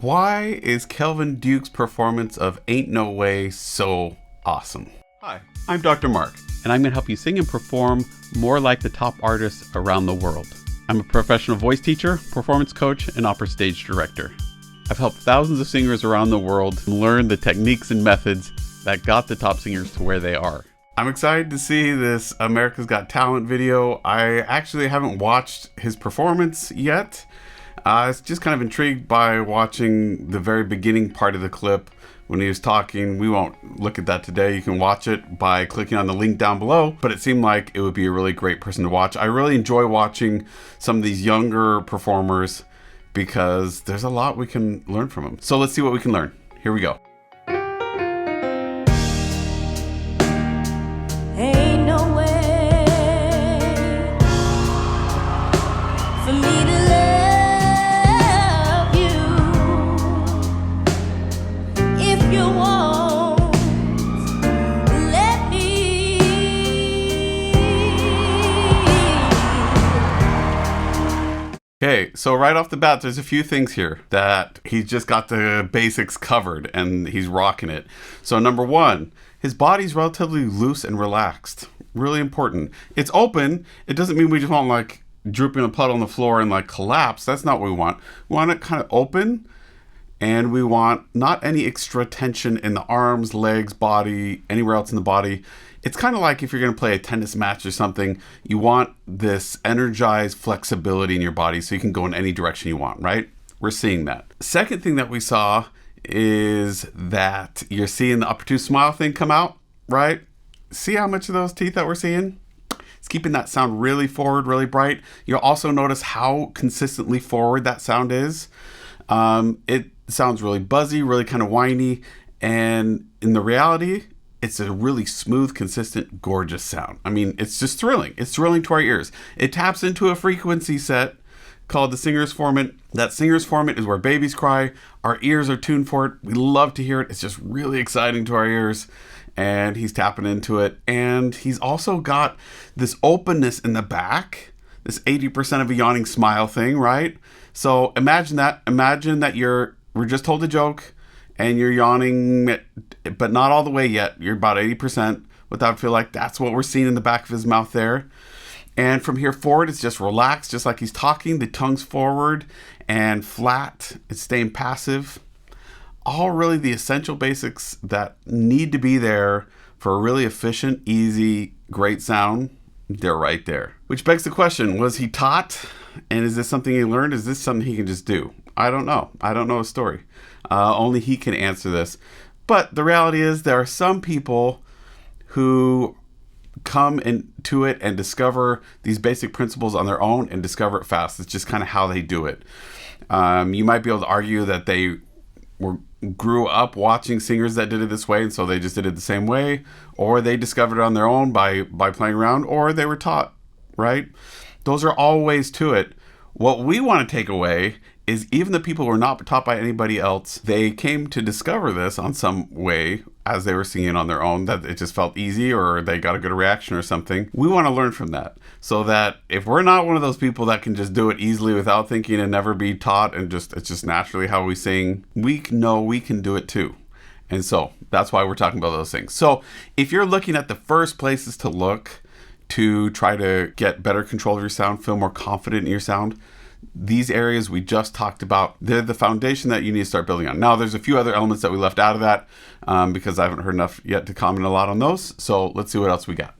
Why is Kelvin Duke's performance of Ain't No Way so awesome? Hi, I'm Dr. Mark, and I'm going to help you sing and perform more like the top artists around the world. I'm a professional voice teacher, performance coach, and opera stage director. I've helped thousands of singers around the world learn the techniques and methods that got the top singers to where they are. I'm excited to see this America's Got Talent video. I actually haven't watched his performance yet. I was just kind of intrigued by watching the very beginning part of the clip when he was talking. We won't look at that today. You can watch it by clicking on the link down below, but it seemed like it would be a really great person to watch. I really enjoy watching some of these younger performers because there's a lot we can learn from them. So let's see what we can learn. Here we go. Ain't no way for me to love you if you won't let me. Okay, so right off the bat, there's a few things here that he's just got the basics covered and he's rocking it. So number one, his body's relatively loose and relaxed. Really important. It's open. It doesn't mean we just want like drooping a puddle on the floor and like collapse. That's not what we want. We want it kind of open, and we want not any extra tension in the arms, legs, body, anywhere else in the body. It's kind of like if you're going to play a tennis match or something, you want this energized flexibility in your body so you can go in any direction you want, right? We're seeing that. Second thing that we saw is that you're seeing the upper tooth smile thing come out, right? See how much of those teeth that we're seeing? It's keeping that sound really forward, really bright. You'll also notice how consistently forward that sound is. It sounds really buzzy, really kind of whiny, and in the reality, it's a really smooth, consistent, gorgeous sound. I mean, it's just thrilling. It's thrilling to our ears. It taps into a frequency set called the singer's formant. That singer's formant is where babies cry. Our ears are tuned for it. We love to hear it. It's just really exciting to our ears. And he's tapping into it. And he's also got this openness in the back, this 80% of a yawning smile thing, right? So imagine that. Imagine that we're just told a joke and you're yawning, but not all the way yet. You're about 80%. What that would feel like, that's what we're seeing in the back of his mouth there. And from here forward, it's just relaxed, just like he's talking. The tongue's forward and flat. It's staying passive. All really the essential basics that need to be there for a really efficient, easy, great sound. They're right there. Which begs the question, was he taught? And is this something he learned? Is this something he can just do? I don't know. I don't know his story. Only he can answer this. But the reality is there are some people who come into it and discover these basic principles on their own and discover it fast. It's just kind of how they do it. You might be able to argue that they grew up watching singers that did it this way, and so they just did it the same way, or they discovered it on their own by playing around, or they were taught, right? Those are all ways to it. What we want to take away is even the people who were not taught by anybody else, they came to discover this on some way as they were singing it on their own, that it just felt easy or they got a good reaction or something. We want to learn from that so that if we're not one of those people that can just do it easily without thinking and never be taught and it's just naturally how we sing, we know we can do it too. And so that's why we're talking about those things. So if you're looking at the first places to look to try to get better control of your sound, feel more confident in your sound, these areas we just talked about, they're the foundation that you need to start building on. Now, there's a few other elements that we left out of that because I haven't heard enough yet to comment a lot on those. So let's see what else we got.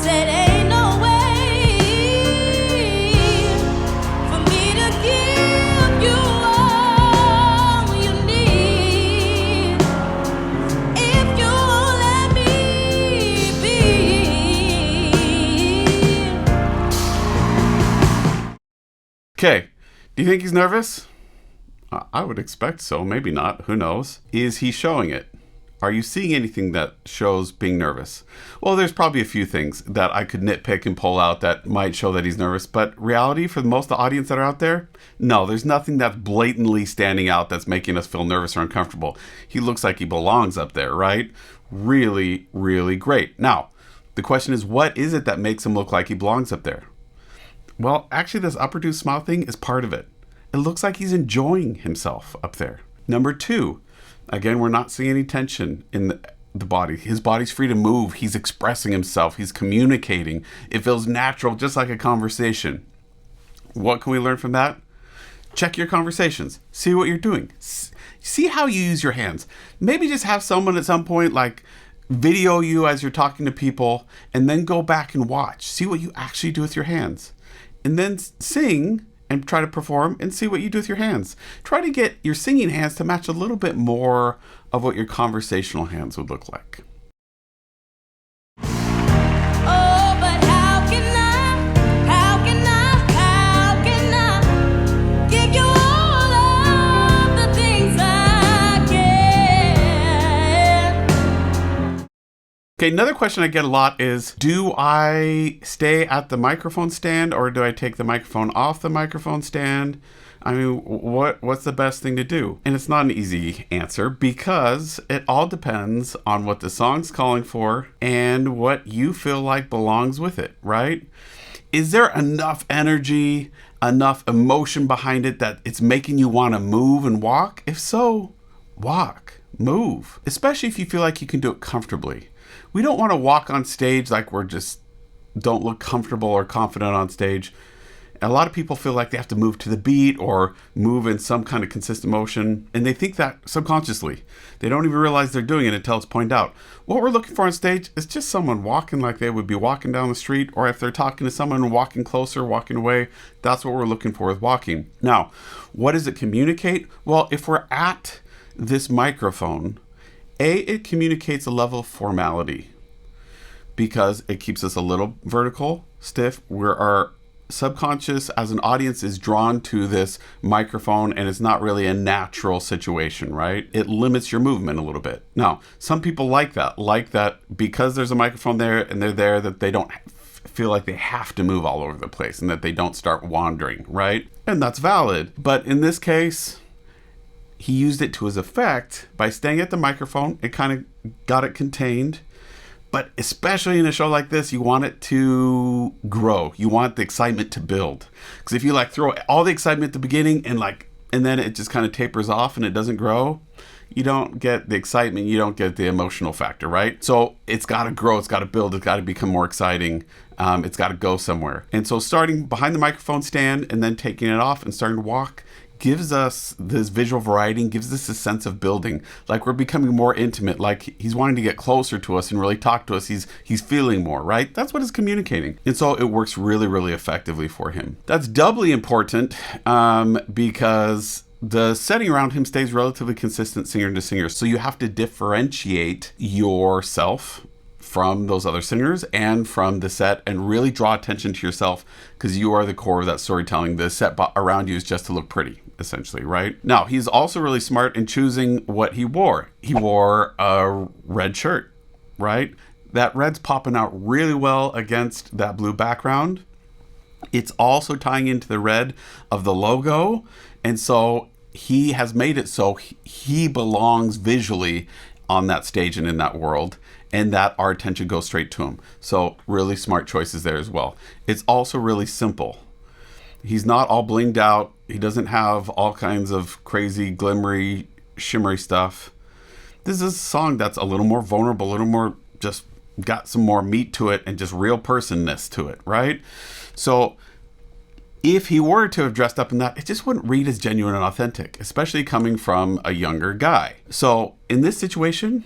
Said ain't no way for me to give you all you need if you let me be. Okay, do you think he's nervous? I would expect so, maybe not, who knows. Is he showing it? Are you seeing anything that shows being nervous? Well, there's probably a few things that I could nitpick and pull out that might show that he's nervous, but reality for most of the audience that are out there, no, there's nothing that's blatantly standing out that's making us feel nervous or uncomfortable. He looks like he belongs up there, right? Really, really great. Now, the question is, what is it that makes him look like he belongs up there? Well, actually, this upper tooth smile thing is part of it. It looks like he's enjoying himself up there. Number 2, again, we're not seeing any tension in the body. His body's free to move. He's expressing himself. He's communicating. It feels natural, just like a conversation. What can we learn from that? Check your conversations. See what you're doing. See how you use your hands. Maybe just have someone at some point like video you as you're talking to people, and then go back and watch. See what you actually do with your hands. And then sing and try to perform and see what you do with your hands. Try to get your singing hands to match a little bit more of what your conversational hands would look like. Oh, but how can I give you all of the things I can? Okay, another question I get a lot is, do I stay at the microphone stand or do I take the microphone off the microphone stand? I mean, what's the best thing to do? And it's not an easy answer because it all depends on what the song's calling for and what you feel like belongs with it, right? Is there enough energy, enough emotion behind it that it's making you want to move and walk? If so, walk, move, especially if you feel like you can do it comfortably. We don't want to walk on stage like we're just don't look comfortable or confident on stage. A lot of people feel like they have to move to the beat or move in some kind of consistent motion, and they think that subconsciously. They don't even realize they're doing it until it's pointed out. What we're looking for on stage is just someone walking like they would be walking down the street, or if they're talking to someone walking closer, walking away, that's what we're looking for with walking. Now, what does it communicate? Well, if we're at this microphone, it communicates a level of formality because it keeps us a little vertical, stiff. Our subconscious as an audience is drawn to this microphone, and it's not really a natural situation, right? It limits your movement a little bit. Now, some people like that because there's a microphone there and they're there, that they don't feel like they have to move all over the place and that they don't start wandering, right? And that's valid. But in this case, he used it to his effect by staying at the microphone. It kind of got it contained. But especially in a show like this, you want it to grow. You want the excitement to build. Because if you like throw all the excitement at the beginning and then it just kind of tapers off and it doesn't grow, you don't get the excitement. You don't get the emotional factor, right? So it's got to grow. It's got to build. It's got to become more exciting. It's got to go somewhere. And so starting behind the microphone stand and then taking it off and starting to walk gives us this visual variety and gives us a sense of building. Like we're becoming more intimate, like he's wanting to get closer to us and really talk to us. He's feeling more, right? That's what it's communicating. And so it works really, really effectively for him. That's doubly important because the setting around him stays relatively consistent singer to singer. So you have to differentiate yourself from those other singers and from the set and really draw attention to yourself because you are the core of that storytelling. The set around you is just to look pretty, essentially, right? Now, he's also really smart in choosing what he wore. He wore a red shirt, right? That red's popping out really well against that blue background. It's also tying into the red of the logo. And so he has made it so he belongs visually on that stage and in that world, and that our attention goes straight to him. So really smart choices there as well. It's also really simple. He's not all blinged out. He doesn't have all kinds of crazy, glimmery, shimmery stuff. This is a song that's a little more vulnerable, a little more just got some more meat to it and just real personness to it, right? So if he were to have dressed up in that, it just wouldn't read as genuine and authentic, especially coming from a younger guy. So in this situation,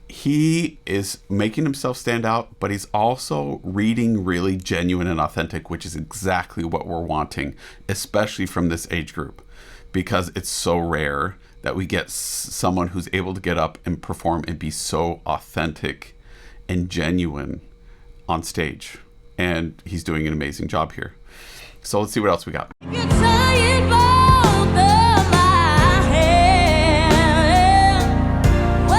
he is making himself stand out, but he's also reading really genuine and authentic, which is exactly what we're wanting, especially from this age group, because it's so rare that we get someone who's able to get up and perform and be so authentic and genuine on stage. And he's doing an amazing job here. So let's see what else we got. You're tired both of my hands. Whoa,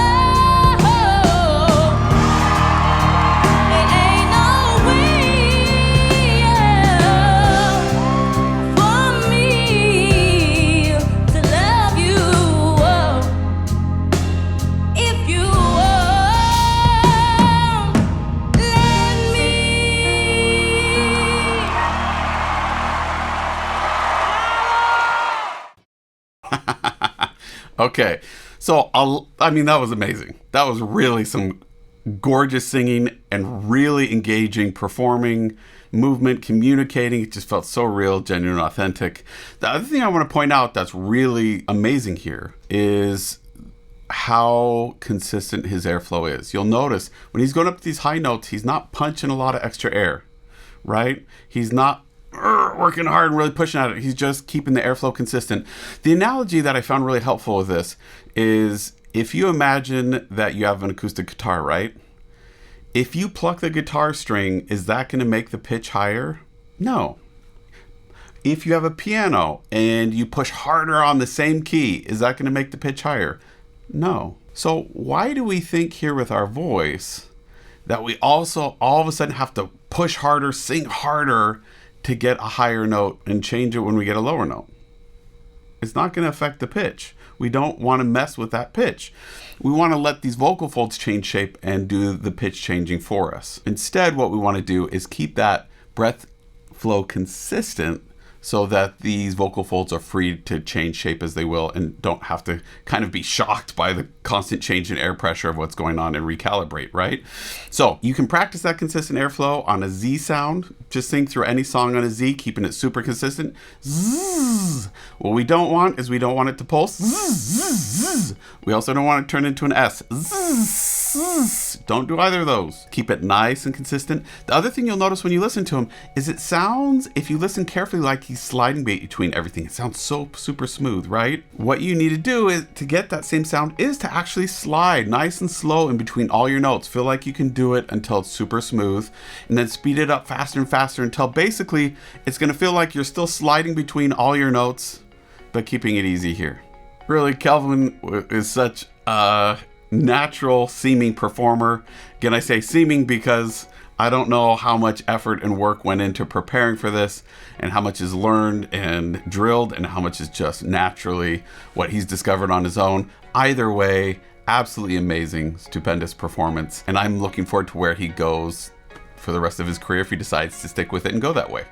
it ain't no way for me to love you if you won't let me. Okay, so I mean, that was amazing. That was really some gorgeous singing and really engaging performing, movement, communicating. It just felt so real, genuine, authentic. The other thing I want to point out that's really amazing here is how consistent his airflow is. You'll notice when he's going up these high notes, he's not punching a lot of extra air, right? He's not working hard and really pushing at it. He's just keeping the airflow consistent. The analogy that I found really helpful with this is if you imagine that you have an acoustic guitar, right? If you pluck the guitar string, is that going to make the pitch higher? No. If you have a piano and you push harder on the same key, is that going to make the pitch higher? No. So why do we think here with our voice that we also all of a sudden have to push harder, sing harder to get a higher note and change it when we get a lower note? It's not going to affect the pitch. We don't want to mess with that pitch. We want to let these vocal folds change shape and do the pitch changing for us. Instead, what we want to do is keep that breath flow consistent so that these vocal folds are free to change shape as they will and don't have to kind of be shocked by the constant change in air pressure of what's going on and recalibrate, right? So you can practice that consistent airflow on a Z sound. Just sing through any song on a Z, keeping it super consistent. Zzz. What we don't want is we don't want it to pulse. Zzz. We also don't want it to turn into an S. Zzz. Don't do either of those. Keep it nice and consistent. The other thing you'll notice when you listen to him is it sounds, if you listen carefully, like he's sliding between everything. It sounds so super smooth, right? What you need to do is to get that same sound is to actually slide nice and slow in between all your notes. Feel like you can do it until it's super smooth, and then speed it up faster and faster until basically it's going to feel like you're still sliding between all your notes, but keeping it easy here. Really, Kelvin is such a natural seeming performer. Again, I say seeming because I don't know how much effort and work went into preparing for this and how much is learned and drilled and how much is just naturally what he's discovered on his own. Either way, absolutely amazing, stupendous performance. And I'm looking forward to where he goes for the rest of his career if he decides to stick with it and go that way.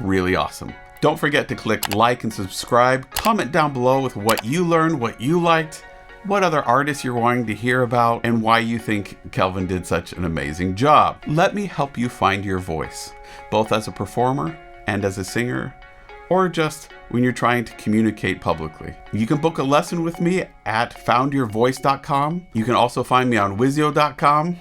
Really awesome. Don't forget to click like and subscribe. Comment down below with what you learned, what you liked, what other artists you're wanting to hear about, and why you think Kelvin did such an amazing job. Let me help you find your voice, both as a performer and as a singer, or just when you're trying to communicate publicly. You can book a lesson with me at foundyourvoice.com. You can also find me on wizio.com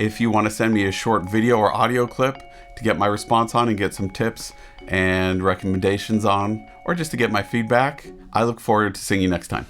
if you want to send me a short video or audio clip to get my response on and get some tips and recommendations on, or just to get my feedback. I look forward to seeing you next time.